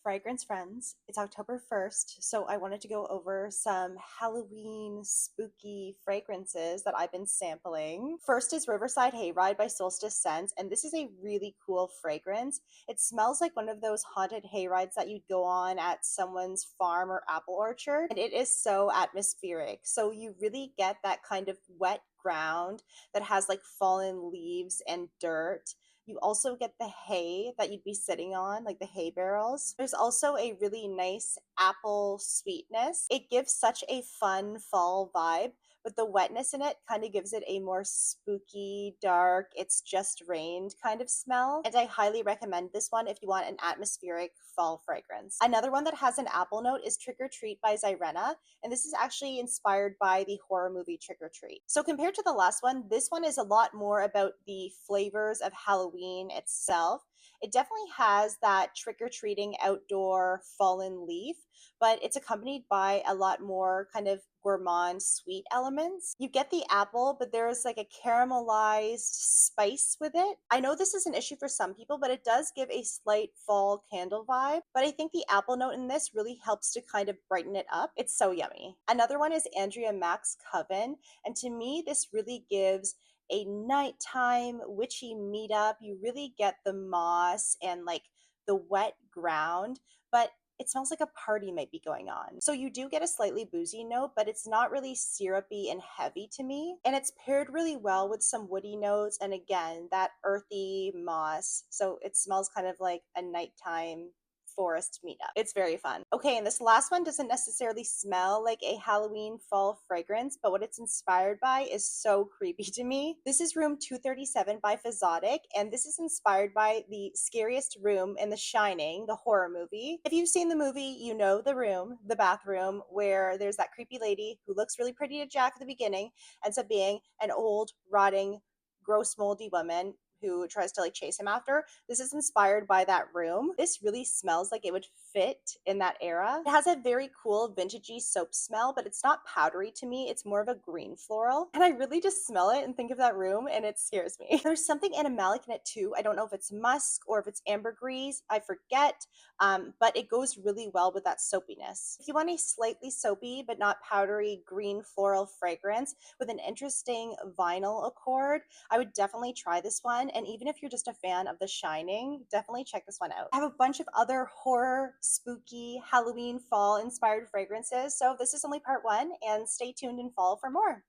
Fragrance friends, it's October 1st, so I wanted to go over some Halloween spooky fragrances that I've been sampling. First is Riverside Hayride by Solstice Scents, and this is a really cool fragrance. It smells like one of those haunted hayrides that you'd go on at someone's farm or apple orchard, and it is so atmospheric. So you really get that kind of wet ground that has like fallen leaves and dirt. You also get the hay that you'd be sitting on, like the hay barrels. There's also a really nice apple sweetness. It gives such a fun fall vibe, but the wetness in it kind of gives it a more spooky, dark, it's just rained kind of smell. And I highly recommend this one if you want an atmospheric fall fragrance. Another one that has an apple note is Trick or Treat by Zyrena, and this is actually inspired by the horror movie Trick or Treat. So compared to the last one, this one is a lot more about the flavors of Halloween itself. It definitely has that trick or treating outdoor fallen leaf, but it's accompanied by a lot more kind of gourmand sweet elements. You get the apple, but there's like a caramelized spice with it. I know this is an issue for some people, but it does give a slight fall candle vibe. But I think the apple note in this really helps to kind of brighten it up. It's so yummy. Another one is Andrea Max Coven, and to me, this really gives a nighttime witchy meetup. You really get the moss and like the wet ground, but it smells like a party might be going on. So you do get a slightly boozy note, but it's not really syrupy and heavy to me. And it's paired really well with some woody notes and again, that earthy moss. So it smells kind of like a nighttime forest meetup. It's very fun. Okay, and this last one doesn't necessarily smell like a Halloween fall fragrance, but what it's inspired by is so creepy to me. This is Room 237 by Fazodic, and this is inspired by the scariest room in The Shining, the horror movie. If you've seen the movie, you know the room, the bathroom, where there's that creepy lady who looks really pretty to Jack at the beginning, ends up being an old, rotting, gross moldy woman who tries to like chase him after. This is inspired by that room. This really smells like it would fit in that era. It has a very cool vintagey soap smell, but it's not powdery to me. It's more of a green floral. And I really just smell it and think of that room and it scares me. There's something animalic in it too. I don't know if it's musk or if it's ambergris. I forget. But it goes really well with that soapiness. If you want a slightly soapy but not powdery green floral fragrance with an interesting vinyl accord, I would definitely try this one. And even if you're just a fan of The Shining, definitely check this one out. I have a bunch of other horror, spooky, Halloween, fall inspired fragrances. So this is only part one, and stay tuned in fall for more.